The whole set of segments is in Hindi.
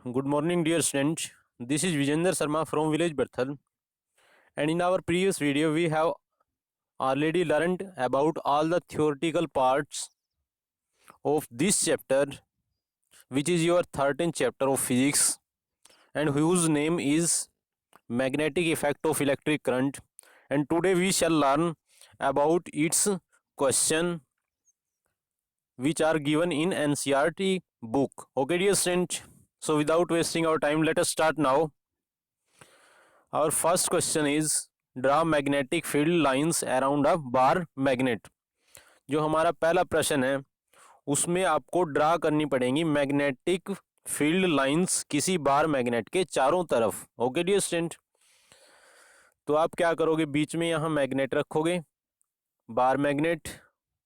Good morning, dear students. This is Vijender Sharma from village Berthal, and in our previous video, we have already learned about all the theoretical parts of this chapter, which is your 13th chapter of physics, and whose name is magnetic effect of electric current. And today we shall learn about its question, which are given in NCERT book. Okay, dear students. So, without wasting our time, let us start now. Our first question is draw magnetic field lines around a bar magnet. जो हमारा पहला प्रश्न है उसमें आपको ड्रा करनी पड़ेगी मैग्नेटिक फील्ड लाइंस किसी बार मैग्नेट के चारों तरफ। ओके डियर स्टूडेंट, तो आप क्या करोगे, बीच में यहाँ मैग्नेट रखोगे, बार मैग्नेट,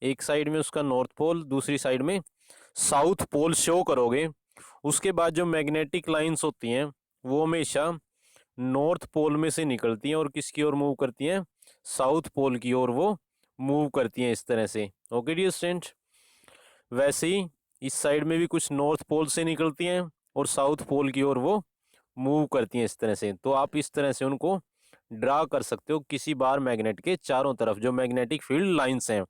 एक साइड में उसका नॉर्थ पोल, दूसरी साइड में साउथ पोल शो करोगे। उसके बाद जो मैग्नेटिक लाइंस होती हैं वो हमेशा नॉर्थ पोल में से निकलती हैं और किसकी ओर मूव करती हैं, साउथ पोल की ओर वो मूव करती हैं, इस तरह से। ओके डियर स्टूडेंट, वैसे ही इस साइड में भी कुछ नॉर्थ पोल से निकलती हैं और साउथ पोल की ओर वो मूव करती हैं, इस तरह से। तो आप इस तरह से उनको ड्रा कर सकते हो किसी बार मैग्नेट के चारों तरफ। जो मैग्नेटिक फील्ड लाइंस हैं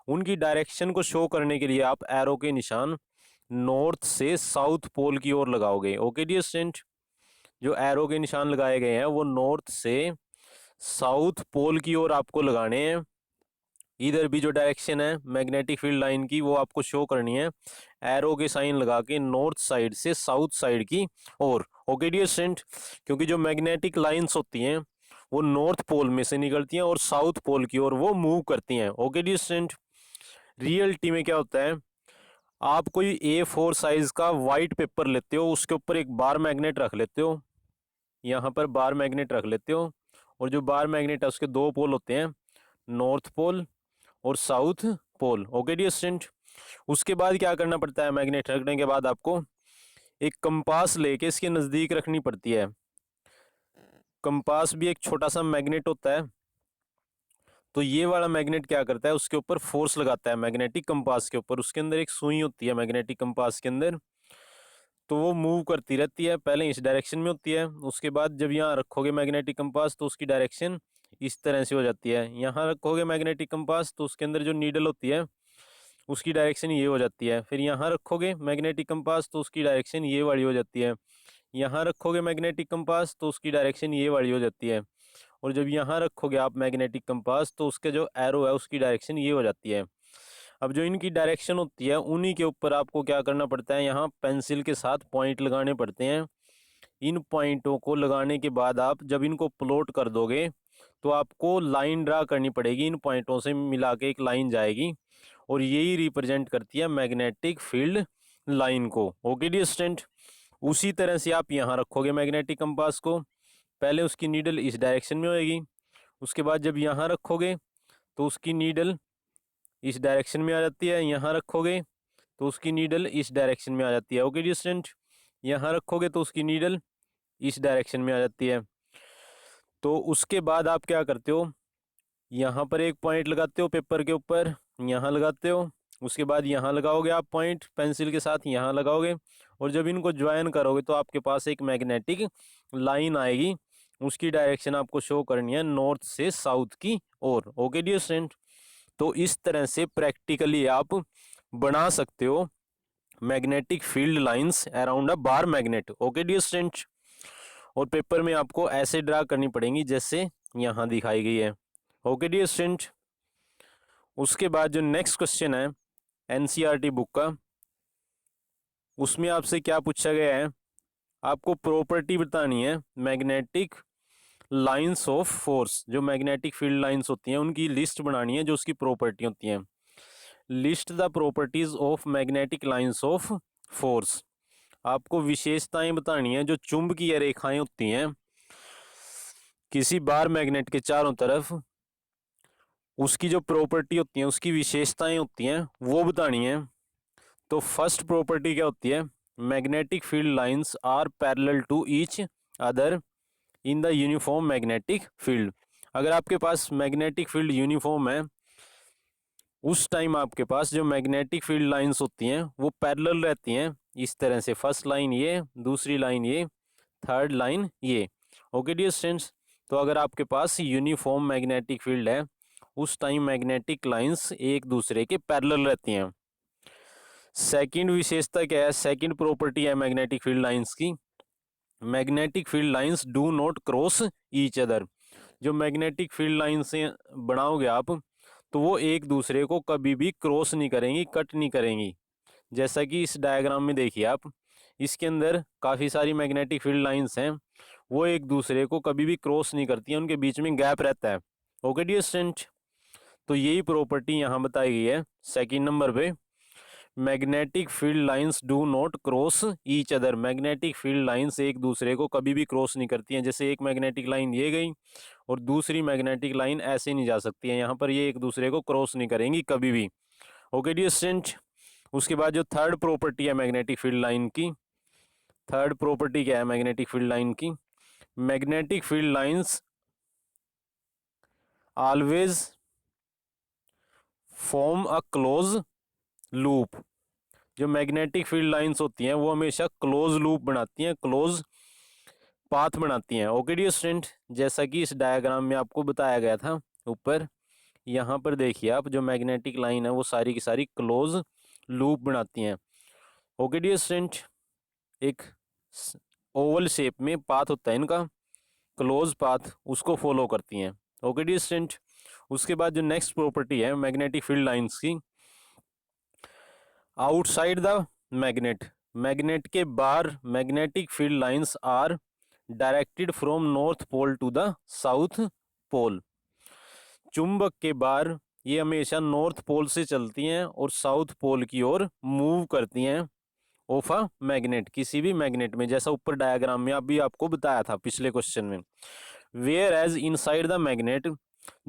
उनकी डायरेक्शन को शो करने के लिए आप एरो के निशान नॉर्थ से साउथ पोल की ओर लगाओगे। ओके डियर स्टूडेंट, जो एरो के निशान लगाए गए हैं वो नॉर्थ से साउथ पोल की ओर आपको लगाने हैं। इधर भी जो डायरेक्शन है मैग्नेटिक फील्ड लाइन की वो आपको शो करनी है एरो के साइन लगा के नॉर्थ साइड से साउथ साइड की ओर। ओके डियर स्टूडेंट, क्योंकि जो मैग्नेटिक लाइंस होती हैं वो नॉर्थ पोल में से निकलती हैं और साउथ पोल की ओर वो मूव करती हैं। ओके डियर स्टूडेंट, रियलिटी में क्या होता है, आप कोई A4 साइज का वाइट पेपर लेते हो, उसके ऊपर एक बार मैग्नेट रख लेते हो, यहाँ पर बार मैग्नेट रख लेते हो, और जो बार मैग्नेट है उसके दो पोल होते हैं, नॉर्थ पोल और south pole. Okay dear student, उसके बाद क्या करना पड़ता है, मैग्नेट रखने के बाद आपको एक कंपास लेके इसके नज़दीक रखनी पड़ती है। कंपास भी एक छोटा सा मैग्नेट होता है। तो ये वाला मैग्नेट क्या करता है, उसके ऊपर फोर्स लगाता है मैग्नेटिक कंपास के ऊपर। उसके अंदर एक सुई होती है मैग्नेटिक कंपास के अंदर, तो वो मूव करती रहती है। पहले इस डायरेक्शन में होती है, उसके बाद जब यहाँ रखोगे मैग्नेटिक कंपास तो उसकी डायरेक्शन इस तरह से हो जाती है। यहाँ रखोगे मैग्नेटिक कंपास तो उसके अंदर जो नीडल होती है उसकी डायरेक्शन ये हो जाती है। फिर यहाँ रखोगे मैग्नेटिक कंपास तो उसकी डायरेक्शन ये वाली हो जाती है। यहाँ रखोगे मैग्नेटिक कंपास तो उसकी डायरेक्शन ये वाली हो जाती है। और जब यहाँ रखोगे आप मैग्नेटिक कंपास तो उसके जो एरो है उसकी डायरेक्शन ये हो जाती है। अब जो इनकी डायरेक्शन होती है उन्हीं के ऊपर आपको क्या करना पड़ता है, यहाँ पेंसिल के साथ पॉइंट लगाने पड़ते हैं। इन पॉइंटों को लगाने के बाद आप जब इनको प्लॉट कर दोगे तो आपको लाइन ड्रा करनी पड़ेगी, इन पॉइंटों से मिला के एक लाइन जाएगी और यही रिप्रेजेंट करती है मैग्नेटिक फील्ड लाइन को। ओके डियर स्टूडेंट, उसी तरह से आप यहाँ रखोगे मैग्नेटिक कंपास को, पहले उसकी नीडल इस डायरेक्शन में होएगी, उसके बाद जब यहाँ रखोगे तो उसकी नीडल इस डायरेक्शन में आ जाती है, यहाँ रखोगे तो उसकी नीडल इस डायरेक्शन में आ जाती है। ओके डियर स्टूडेंट, यहाँ रखोगे तो उसकी नीडल इस डायरेक्शन में आ जाती है। तो उसके बाद आप क्या करते हो, यहाँ पर एक पॉइंट लगाते हो पेपर के ऊपर, यहाँ लगाते हो, उसके बाद यहाँ लगाओगे आप पॉइंट पेंसिल के साथ, यहाँ लगाओगे, और जब इनको ज्वाइन करोगे तो आपके पास एक मैग्नेटिक लाइन आएगी। उसकी डायरेक्शन आपको शो करनी है नॉर्थ से साउथ की ओर। ओके डियर स्टूडेंट, तो इस तरह से प्रैक्टिकली आप बना सकते हो magnetic field lines around a bar magnet. Okay dear student, और पेपर में आपको ऐसे ड्रा करनी पड़ेंगी जैसे यहाँ दिखाई गई है। ओके डियर स्टूडेंट, उसके बाद जो नेक्स्ट क्वेश्चन है एनसीईआरटी बुक का, उसमें आपसे क्या पूछा गया है, आपको प्रॉपर्टी बतानी है मैग्नेटिक लाइंस ऑफ फोर्स। जो मैग्नेटिक फील्ड लाइंस होती हैं उनकी लिस्ट बनानी है, जो उसकी प्रॉपर्टी होती हैं। List the properties of magnetic lines of force, आपको विशेषताएं बतानी है जो चुंबकीय रेखाएं होती हैं किसी बार मैग्नेट के चारों तरफ, उसकी जो प्रॉपर्टी होती है, उसकी विशेषताएं होती हैं वो बतानी है। तो फर्स्ट प्रॉपर्टी क्या होती है, magnetic field lines are parallel to each other in the uniform magnetic field. अगर आपके पास मैग्नेटिक फील्ड यूनिफॉर्म है उस टाइम आपके पास जो मैग्नेटिक फील्ड लाइंस होती हैं वो पैरेलल रहती हैं इस तरह से, फर्स्ट लाइन ये, दूसरी लाइन ये, थर्ड लाइन ये। ओके डियर स्टूडेंट्स, तो अगर आपके पास यूनिफॉर्म मैग्नेटिक फील्ड है उस टाइम मैग्नेटिक लाइंस एक दूसरे के पैरेलल रहती हैं। सेकंड विशेषता क्या है, सेकंड प्रॉपर्टी है मैग्नेटिक फील्ड लाइंस की, magnetic field lines do not cross each other. जो मैग्नेटिक फील्ड लाइन से बनाओगे आप तो वो एक दूसरे को कभी भी क्रॉस नहीं करेंगी, कट नहीं करेंगी। जैसा कि इस डायग्राम में देखिए आप, इसके अंदर काफ़ी सारी मैग्नेटिक फील्ड लाइंस हैं, वो एक दूसरे को कभी भी क्रॉस नहीं करती हैं, उनके बीच में गैप रहता है। ओके डियर स्टूडेंट, तो यही प्रॉपर्टी यहाँ बताई गई है सेकंड नंबर पे, magnetic field lines do not cross each other. Magnetic field lines एक दूसरे को कभी भी क्रॉस नहीं करती हैं। जैसे एक मैग्नेटिक लाइन ये गई और दूसरी मैग्नेटिक लाइन ऐसे नहीं जा सकती है, यहाँ पर ये एक दूसरे को क्रॉस नहीं करेंगी कभी भी। ओके डियर स्टूडेंट, उसके बाद जो थर्ड प्रॉपर्टी है मैग्नेटिक फील्ड लाइन की, थर्ड प्रॉपर्टी क्या है मैग्नेटिक फील्ड लाइन की, magnetic field lines always form a close loop. जो मैग्नेटिक फील्ड लाइंस होती हैं वो हमेशा क्लोज लूप बनाती हैं, क्लोज पाथ बनाती हैं। ओके डियर स्टूडेंट, जैसा कि इस डायग्राम में आपको बताया गया था ऊपर, यहाँ पर देखिए आप, जो मैग्नेटिक लाइन है वो सारी की सारी क्लोज लूप बनाती हैं। ओके डियर स्टूडेंट, एक ओवल शेप में पाथ होता है इनका, क्लोज पाथ, उसको फॉलो करती हैं। ओके डियर स्टूडेंट, उसके बाद जो नेक्स्ट प्रॉपर्टी है मैग्नेटिक फील्ड लाइंस की, आउटसाइड द मैग्नेट, मैग्नेट के बाहर magnetic field lines are directed from north pole to the south pole. चुंबक के बाहर ये हमेशा नॉर्थ पोल से चलती हैं और साउथ पोल की ओर मूव करती हैं ऑफ अ मैग्नेट, किसी भी मैग्नेट में, जैसा ऊपर डायग्राम में अभी आपको बताया था पिछले क्वेश्चन में। Whereas inside the magnet,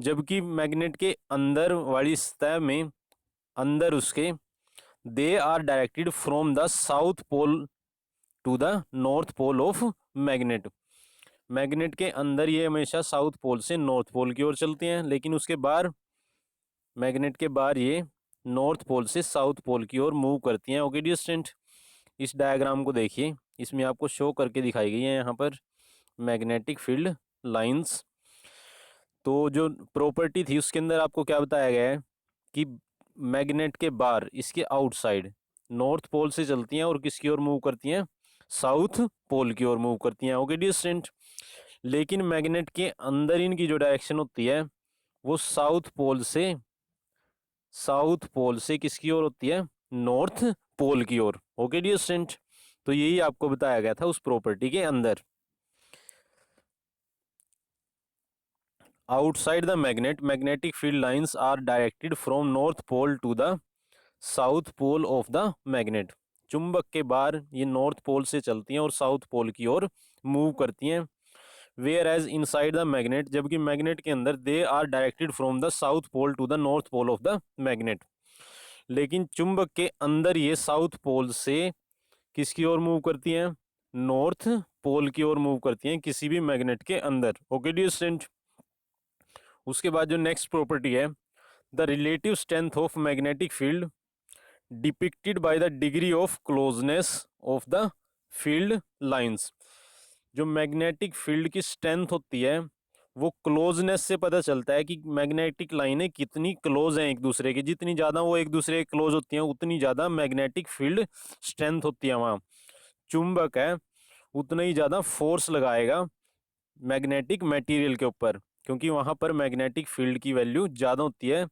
जबकि मैग्नेट के अंदर वाली सतह में, अंदर उसके, they are directed from the south pole to the north pole of magnet. Magnet के अंदर ये हमेशा साउथ पोल से नॉर्थ पोल की ओर चलती हैं, लेकिन उसके बाहर, मैग्नेट के बाहर ये नॉर्थ पोल से साउथ पोल की ओर मूव करती हैं। ओके डियर स्टूडेंट, इस डायग्राम को देखिए, इसमें आपको शो करके दिखाई गई है यहाँ पर मैग्नेटिक फील्ड लाइंस। तो जो प्रॉपर्टी थी उसके अंदर आपको क्या बताया गया है कि मैग्नेट के बाहर, इसके आउटसाइड, नॉर्थ पोल से चलती हैं और किसकी ओर मूव करती हैं, साउथ पोल की ओर मूव करती हैं। ओके डियर स्टूडेंट, लेकिन मैग्नेट के अंदर इनकी जो डायरेक्शन होती है वो साउथ पोल से, साउथ पोल से किसकी ओर होती है, नॉर्थ पोल की ओर। ओके डियर स्टूडेंट, तो यही आपको बताया गया था उस प्रॉपर्टी के अंदर। Outside the magnet, magnetic field lines are directed from north pole to the south pole of the magnet. चुंबक के बाहर ये नॉर्थ पोल से चलती हैं और साउथ पोल की ओर मूव करती हैं। Whereas inside the magnet, जबकि मैग्नेट के अंदर, they are directed from the south pole to the north pole of the magnet. लेकिन चुंबक के अंदर ये साउथ पोल से किसकी ओर मूव करती हैं, नॉर्थ पोल की ओर मूव करती हैं किसी भी मैग्नेट के अंदर। ओके डियर स्टूडेंट, उसके बाद जो नेक्स्ट प्रॉपर्टी है, the relative strength of magnetic field depicted by the degree of closeness of the field lines. जो मैग्नेटिक फील्ड की स्ट्रेंथ होती है वो क्लोजनेस से पता चलता है कि मैग्नेटिक लाइनें कितनी क्लोज हैं एक दूसरे के। जितनी ज़्यादा वो एक दूसरे के क्लोज होती हैं उतनी ज़्यादा मैग्नेटिक फील्ड स्ट्रेंथ होती है। वहाँ चुंबक है उतना ही ज़्यादा फोर्स लगाएगा मैग्नेटिक मटेरियल के ऊपर, क्योंकि वहाँ पर मैग्नेटिक फील्ड की वैल्यू ज़्यादा होती है,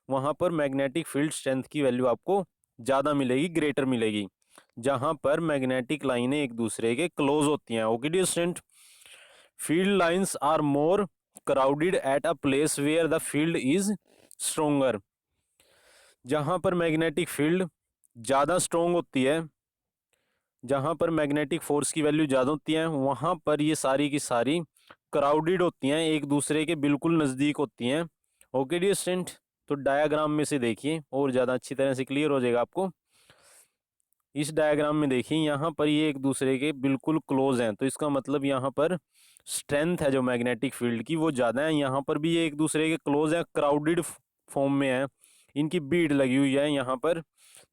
वहाँ पर मैग्नेटिक फील्ड स्ट्रेंथ की वैल्यू आपको ज़्यादा मिलेगी, ग्रेटर मिलेगी, जहाँ पर मैग्नेटिक लाइनें एक दूसरे के क्लोज होती हैं। Okay dear student, field lines are more crowded at a place where the field is stronger. जहाँ पर मैग्नेटिक फील्ड ज़्यादा स्ट्रोंग होती है, जहाँ पर मैग्नेटिक फोर्स की वैल्यू ज़्यादा होती है, वहाँ पर ये सारी की सारी क्राउडेड होती हैं, एक दूसरे के बिल्कुल नज़दीक होती हैं। ओके डियर स्टूडेंट, तो डायग्राम में से देखिए और ज़्यादा अच्छी तरह से क्लियर हो जाएगा आपको। इस डायग्राम में देखिए यहाँ पर ये एक दूसरे के बिल्कुल क्लोज हैं, तो इसका मतलब यहाँ पर स्ट्रेंथ है जो मैग्नेटिक फील्ड की वो ज़्यादा है। यहाँ पर भी ये एक दूसरे के क्लोज हैं, क्राउडेड फॉर्म में है, इनकी बीड लगी हुई है यहाँ पर,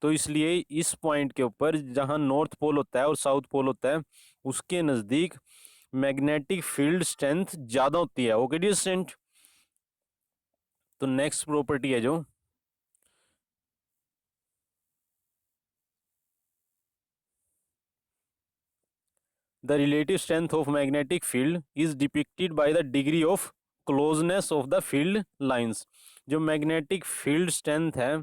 तो इसलिए इस पॉइंट के ऊपर जहाँ नॉर्थ पोल होता है और साउथ पोल होता है उसके नज़दीक मैग्नेटिक फील्ड स्ट्रेंथ ज़्यादा होती है। ओके डियर स्टूडेंट, तो नेक्स्ट प्रॉपर्टी है जो the relative strength of magnetic field is depicted by the degree of closeness of the field lines. जो मैग्नेटिक फील्ड स्ट्रेंथ है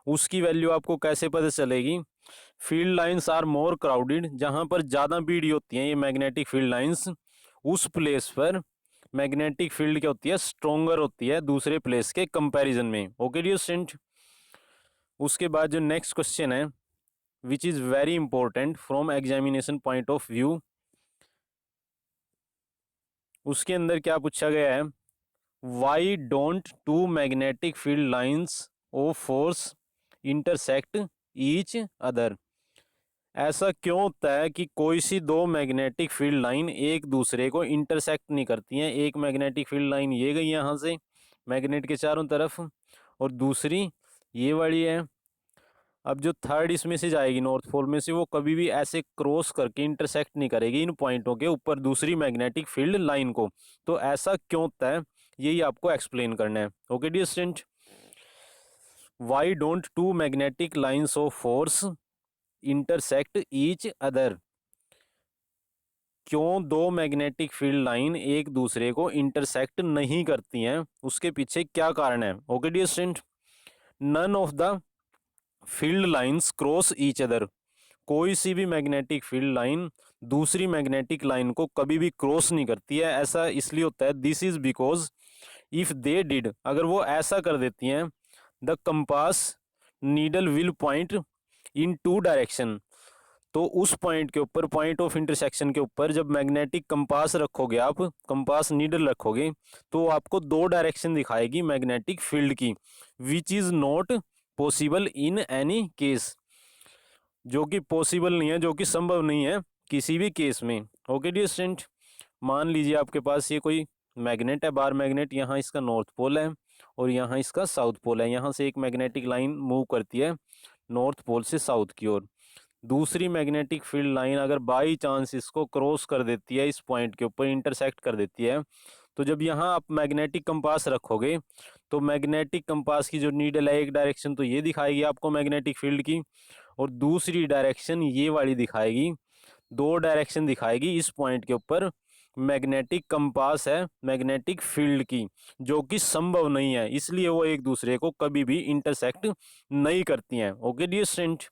उसकी वैल्यू आपको कैसे पता चलेगी? Field lines are more crowded, जहाँ पर ज़्यादा भीड़ होती है ये मैग्नेटिक फील्ड लाइंस, उस प्लेस पर मैग्नेटिक फील्ड क्या होती है? स्ट्रोंगर होती है दूसरे प्लेस के कंपैरिजन में। ओके डियर स्टूडेंट, उसके बाद जो नेक्स्ट क्वेश्चन है which is very important from examination point of view, उसके अंदर क्या पूछा गया है? Why don't two magnetic field lines of force intersect each other. ऐसा क्यों होता है कि कोई सी दो मैग्नेटिक फील्ड लाइन एक दूसरे को इंटरसेक्ट नहीं करती हैं? एक मैग्नेटिक फील्ड लाइन ये गई यहाँ से मैग्नेट के चारों तरफ और दूसरी ये वाली है। अब जो थर्ड इसमें से जाएगी नॉर्थ पोल में से वो कभी भी ऐसे क्रॉस करके इंटरसेक्ट नहीं करेगी इन पॉइंटों के ऊपर दूसरी मैग्नेटिक फील्ड लाइन को। तो ऐसा क्यों होता है यही आपको एक्सप्लेन करना है। Okay dear student, why don't two magnetic lines of force intersect each other. क्यों दो मैग्नेटिक फील्ड लाइन एक दूसरे को इंटरसेक्ट नहीं करती हैं, उसके पीछे क्या कारण है? Okay dear student, none of the field lines cross each other. कोई सी भी मैग्नेटिक फील्ड लाइन दूसरी मैग्नेटिक लाइन को कभी भी क्रॉस नहीं करती है। ऐसा इसलिए होता है, this is because if they did, अगर वो ऐसा कर देती हैं, the compass needle will point in two direction. तो उस पॉइंट के ऊपर, पॉइंट ऑफ इंटरसेक्शन के ऊपर जब मैग्नेटिक कंपास रखोगे, आप कंपास नीडल रखोगे, तो आपको दो डायरेक्शन दिखाएगी मैग्नेटिक फील्ड की, which is not possible in any case, जो कि पॉसिबल नहीं है, जो कि संभव नहीं है किसी भी केस में। ओके डियर स्टूडेंट, मान लीजिए आपके पास ये कोई मैग्नेट है, बार मैग्नेट, यहाँ इसका नॉर्थ पोल है और यहाँ इसका साउथ पोल है। यहाँ से एक मैग्नेटिक लाइन मूव करती है नॉर्थ पोल से साउथ की ओर। दूसरी मैग्नेटिक फील्ड लाइन अगर बाई चांस इसको क्रॉस कर देती है, इस पॉइंट के ऊपर इंटरसेक्ट कर देती है, तो जब यहाँ आप मैग्नेटिक कंपास रखोगे तो मैग्नेटिक कंपास की जो नीडल है एक डायरेक्शन तो ये दिखाएगी आपको मैग्नेटिक फील्ड की, और दूसरी डायरेक्शन ये वाली दिखाएगी, दो डायरेक्शन दिखाएगी इस पॉइंट के ऊपर मैग्नेटिक कंपास है मैग्नेटिक फील्ड की, जो कि संभव नहीं है, इसलिए वो एक दूसरे को कभी भी इंटरसेक्ट नहीं करती हैं। Okay dear student,